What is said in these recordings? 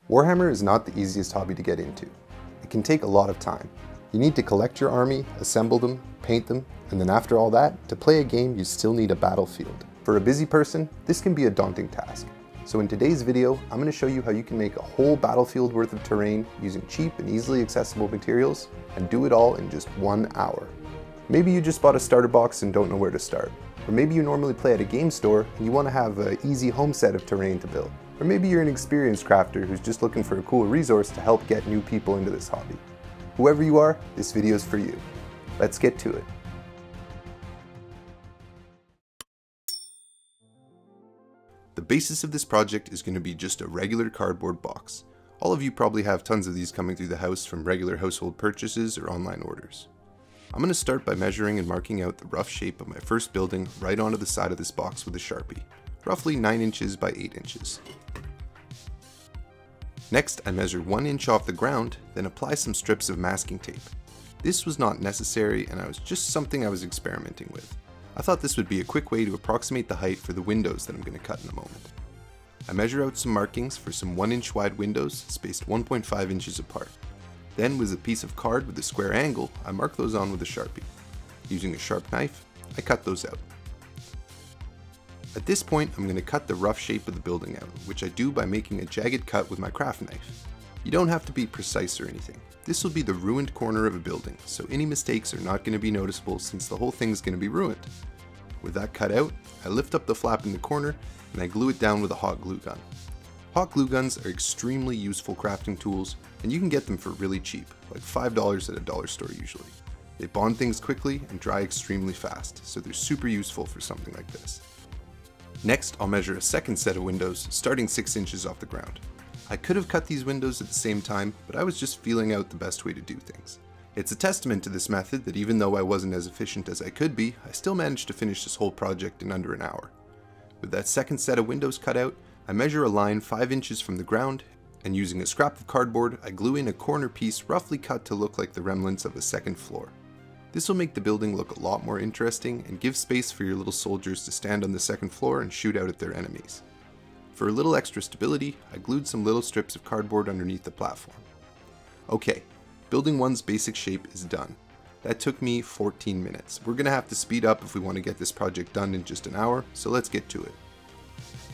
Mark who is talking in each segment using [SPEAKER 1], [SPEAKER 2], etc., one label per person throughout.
[SPEAKER 1] Warhammer is not the easiest hobby to get into. It can take a lot of time. You need to collect your army, assemble them, paint them, and then after all that, to play a game you still need a battlefield. For a busy person, this can be a daunting task. So in today's video, I'm going to show you how you can make a whole battlefield worth of terrain using cheap and easily accessible materials, and do it all in just 1 hour. Maybe you just bought a starter box and don't know where to start. Or maybe you normally play at a game store and you want to have an easy home set of terrain to build. Or maybe you're an experienced crafter who's just looking for a cool resource to help get new people into this hobby. Whoever you are, this video is for you. Let's get to it. The basis of this project is going to be just a regular cardboard box. All of you probably have tons of these coming through the house from regular household purchases or online orders. I'm going to start by measuring and marking out the rough shape of my first building right onto the side of this box with a Sharpie, roughly 9 inches by 8 inches. Next, I measure 1 inch off the ground, then apply some strips of masking tape. This was not necessary, and it was just something I was experimenting with. I thought this would be a quick way to approximate the height for the windows that I'm going to cut in a moment. I measure out some markings for some 1 inch wide windows spaced 1.5 inches apart. Then with a piece of card with a square angle, I mark those on with a Sharpie. Using a sharp knife, I cut those out. At this point, I'm going to cut the rough shape of the building out, which I do by making a jagged cut with my craft knife. You don't have to be precise or anything. This will be the ruined corner of a building, so any mistakes are not going to be noticeable since the whole thing is going to be ruined. With that cut out, I lift up the flap in the corner and I glue it down with a hot glue gun. Hot glue guns are extremely useful crafting tools, and you can get them for really cheap, like $5 at a dollar store usually. They bond things quickly and dry extremely fast, so they're super useful for something like this. Next, I'll measure a second set of windows, starting 6 inches off the ground. I could have cut these windows at the same time, but I was just feeling out the best way to do things. It's a testament to this method that even though I wasn't as efficient as I could be, I still managed to finish this whole project in under an hour. With that second set of windows cut out, I measure a line 5 inches from the ground, and using a scrap of cardboard, I glue in a corner piece roughly cut to look like the remnants of a second floor. This will make the building look a lot more interesting and give space for your little soldiers to stand on the second floor and shoot out at their enemies. For a little extra stability, I glued some little strips of cardboard underneath the platform. Okay, building 1's basic shape is done. That took me 14 minutes. We're going to have to speed up if we want to get this project done in just an hour, so let's get to it.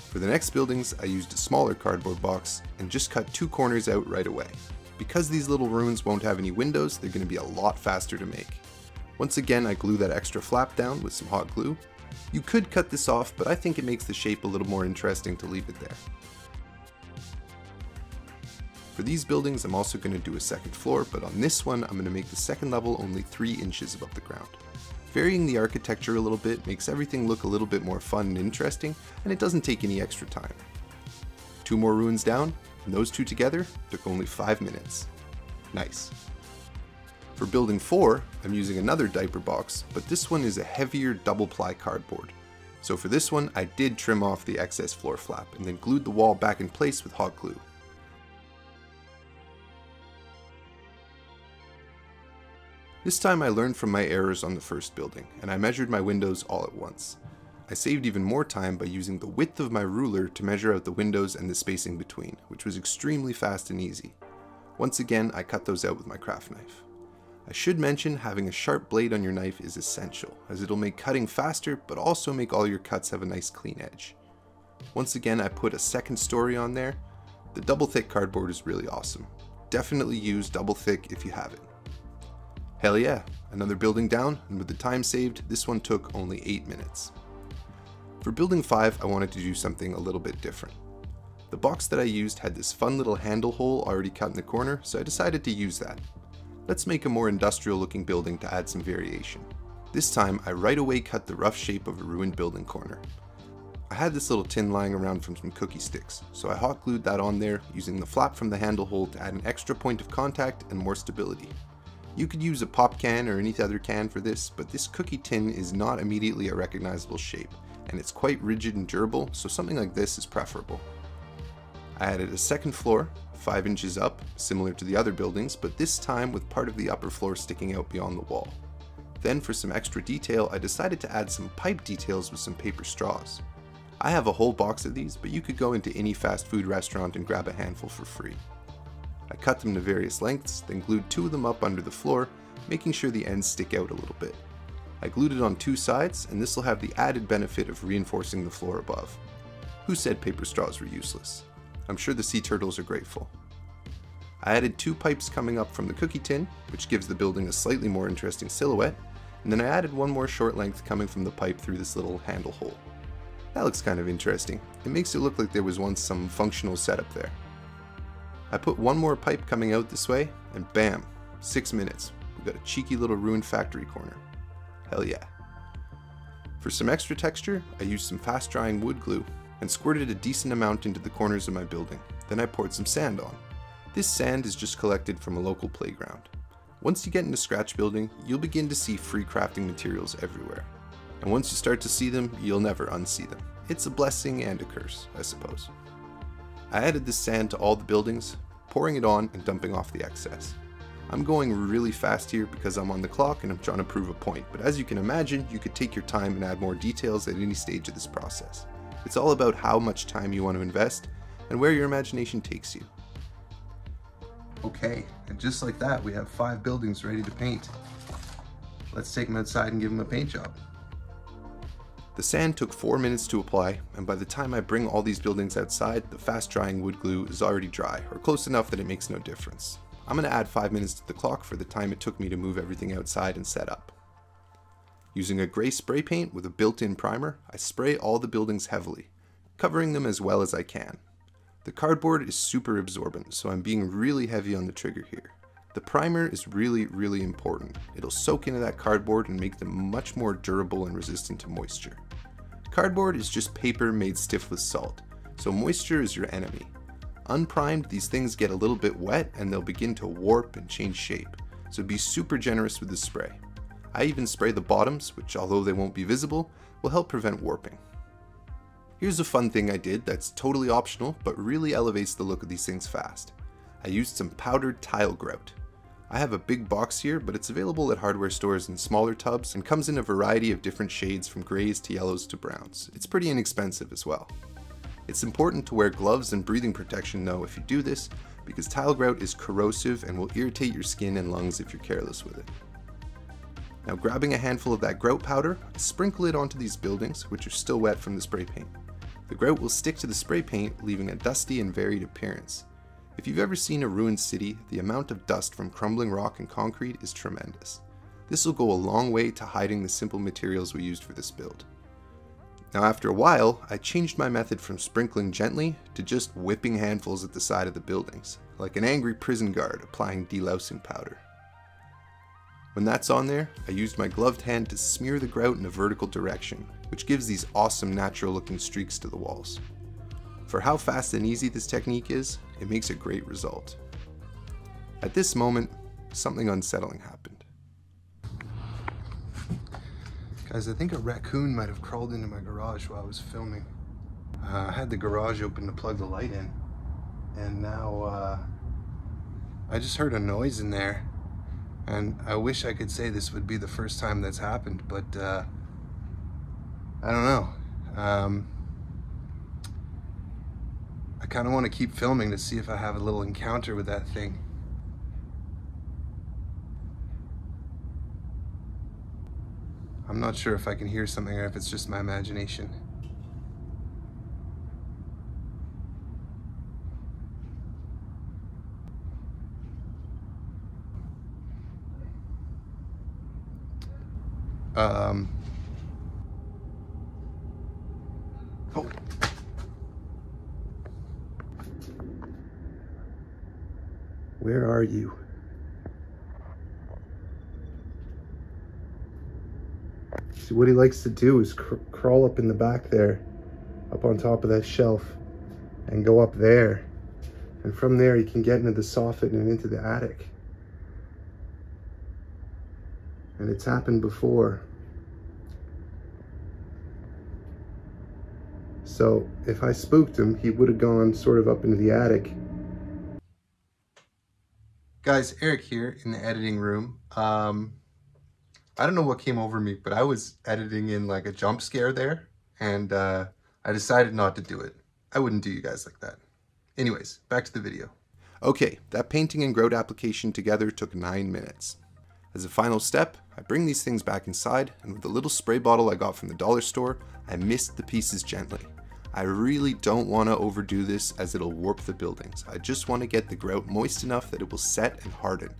[SPEAKER 1] For the next buildings, I used a smaller cardboard box and just cut 2 corners out right away. Because these little ruins won't have any windows, they're going to be a lot faster to make. Once again, I glue that extra flap down with some hot glue. You could cut this off, but I think it makes the shape a little more interesting to leave it there. For these buildings, I'm also going to do a second floor, but on this one, I'm going to make the second level only 3 inches above the ground. Varying the architecture a little bit makes everything look a little bit more fun and interesting, and it doesn't take any extra time. 2 more ruins down, and those 2 together took only 5 minutes. Nice. For building 4, I'm using another diaper box, but this one is a heavier double-ply cardboard. So for this one, I did trim off the excess floor flap and then glued the wall back in place with hot glue. This time I learned from my errors on the first building, and I measured my windows all at once. I saved even more time by using the width of my ruler to measure out the windows and the spacing between, which was extremely fast and easy. Once again, I cut those out with my craft knife. I should mention having a sharp blade on your knife is essential, as it'll make cutting faster, but also make all your cuts have a nice clean edge. Once again, I put a second story on there. The double thick cardboard is really awesome. Definitely use double thick if you have it. Hell yeah, another building down, and with the time saved, this one took only 8 minutes. For building 5, I wanted to do something a little bit different. The box that I used had this fun little handle hole already cut in the corner, so I decided to use that. Let's make a more industrial looking building to add some variation. This time, I right away cut the rough shape of a ruined building corner. I had this little tin lying around from some cookie sticks, so I hot glued that on there using the flap from the handle hole to add an extra point of contact and more stability. You could use a pop can or any other can for this, but this cookie tin is not immediately a recognizable shape, and it's quite rigid and durable, so something like this is preferable. I added a second floor, 5 inches up, similar to the other buildings, but this time with part of the upper floor sticking out beyond the wall. Then for some extra detail, I decided to add some pipe details with some paper straws. I have a whole box of these, but you could go into any fast food restaurant and grab a handful for free. I cut them to various lengths, then glued 2 of them up under the floor, making sure the ends stick out a little bit. I glued it on 2 sides, and this will have the added benefit of reinforcing the floor above. Who said paper straws were useless? I'm sure the sea turtles are grateful. I added 2 pipes coming up from the cookie tin, which gives the building a slightly more interesting silhouette, and then I added 1 more short length coming from the pipe through this little handle hole. That looks kind of interesting. It makes it look like there was once some functional setup there. I put 1 more pipe coming out this way, and bam, 6 minutes. We've got a cheeky little ruined factory corner. Hell yeah. For some extra texture, I used some fast drying wood glue and squirted a decent amount into the corners of my building. Then I poured some sand on. This sand is just collected from a local playground. Once you get into scratch building, you'll begin to see free crafting materials everywhere. And once you start to see them, you'll never unsee them. It's a blessing and a curse, I suppose. I added this sand to all the buildings, pouring it on and dumping off the excess. I'm going really fast here because I'm on the clock and I'm trying to prove a point, but as you can imagine, you could take your time and add more details at any stage of this process. It's all about how much time you want to invest and where your imagination takes you. Okay, and just like that, we have 5 buildings ready to paint. Let's take them outside and give them a paint job. The sand took 4 minutes to apply, and by the time I bring all these buildings outside, the fast drying wood glue is already dry, or close enough that it makes no difference. I'm going to add 5 minutes to the clock for the time it took me to move everything outside and set up. Using a gray spray paint with a built-in primer, I spray all the buildings heavily, covering them as well as I can. The cardboard is super absorbent, so I'm being really heavy on the trigger here. The primer is really important. It'll soak into that cardboard and make them much more durable and resistant to moisture. Cardboard is just paper made stiff with salt, so moisture is your enemy. Unprimed, these things get a little bit wet and they'll begin to warp and change shape, so be super generous with the spray. I even spray the bottoms, which although they won't be visible, will help prevent warping. Here's a fun thing I did that's totally optional, but really elevates the look of these things fast. I used some powdered tile grout. I have a big box here, but it's available at hardware stores in smaller tubs and comes in a variety of different shades from grays to yellows to browns. It's pretty inexpensive as well. It's important to wear gloves and breathing protection though if you do this, because tile grout is corrosive and will irritate your skin and lungs if you're careless with it. Now grabbing a handful of that grout powder, I sprinkle it onto these buildings, which are still wet from the spray paint. The grout will stick to the spray paint, leaving a dusty and varied appearance. If you've ever seen a ruined city, the amount of dust from crumbling rock and concrete is tremendous. This will go a long way to hiding the simple materials we used for this build. Now after a while, I changed my method from sprinkling gently to just whipping handfuls at the side of the buildings, like an angry prison guard applying delousing powder. When that's on there, I used my gloved hand to smear the grout in a vertical direction, which gives these awesome natural looking streaks to the walls. For how fast and easy this technique is, it makes a great result. At this moment, something unsettling happened. Guys, I think a raccoon might have crawled into my garage while I was filming. I had the garage open to plug the light in, and now I just heard a noise in there, and I wish I could say this would be the first time that's happened, but I don't know. I kind of want to keep filming to see if I have a little encounter with that thing. I'm not sure if I can hear something or if it's just my imagination. Oh. Where are you? See, what he likes to do is crawl up in the back there, up on top of that shelf, and go up there. And from there he can get into the soffit and into the attic. And it's happened before. So if I spooked him, he would have gone sort of up into the attic. Guys, Eric here in the editing room. I don't know what came over me, but I was editing in like a jump scare there, and I decided not to do it. I wouldn't do you guys like that. Anyways, back to the video. Okay, that painting and grout application together took 9 minutes. As a final step, I bring these things back inside, and with a little spray bottle I got from the dollar store, I mist the pieces gently. I really don't want to overdo this as it'll warp the buildings. I just want to get the grout moist enough that it will set and harden.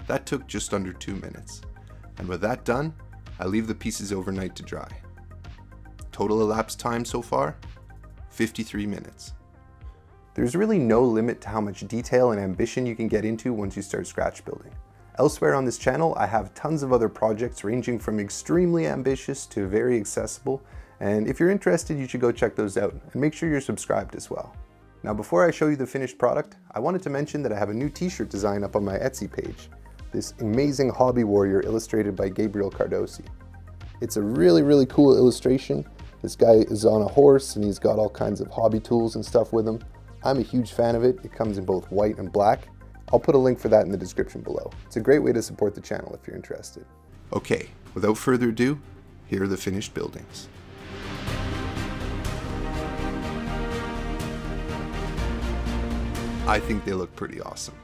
[SPEAKER 1] That took just under 2 minutes. And with that done, I leave the pieces overnight to dry. Total elapsed time so far? 53 minutes. There's really no limit to how much detail and ambition you can get into once you start scratch building. Elsewhere on this channel, I have tons of other projects ranging from extremely ambitious to very accessible, and if you're interested, you should go check those out, and make sure you're subscribed as well. Now before I show you the finished product, I wanted to mention that I have a new t-shirt design up on my Etsy page. This amazing hobby warrior illustrated by Gabriel Cardosi. It's a really cool illustration. This guy is on a horse and he's got all kinds of hobby tools and stuff with him. I'm a huge fan of it. It comes in both white and black. I'll put a link for that in the description below. It's a great way to support the channel if you're interested. Okay, without further ado, here are the finished buildings. I think they look pretty awesome.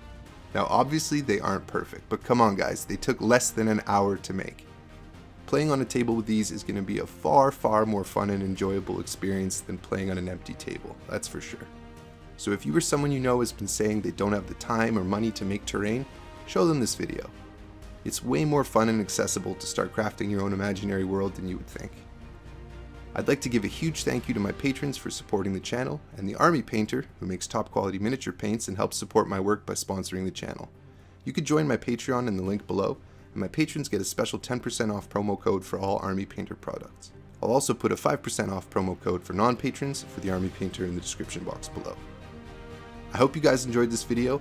[SPEAKER 1] Now obviously they aren't perfect, but come on guys, they took less than an hour to make. Playing on a table with these is going to be a far more fun and enjoyable experience than playing on an empty table, that's for sure. So if you or someone you know has been saying they don't have the time or money to make terrain, show them this video. It's way more fun and accessible to start crafting your own imaginary world than you would think. I'd like to give a huge thank you to my patrons for supporting the channel, and the Army Painter, who makes top quality miniature paints and helps support my work by sponsoring the channel. You could join my Patreon in the link below, and my patrons get a special 10% off promo code for all Army Painter products. I'll also put a 5% off promo code for non-patrons for the Army Painter in the description box below. I hope you guys enjoyed this video.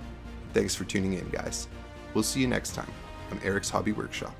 [SPEAKER 1] Thanks for tuning in, guys. We'll see you next time on Eric's Hobby Workshop.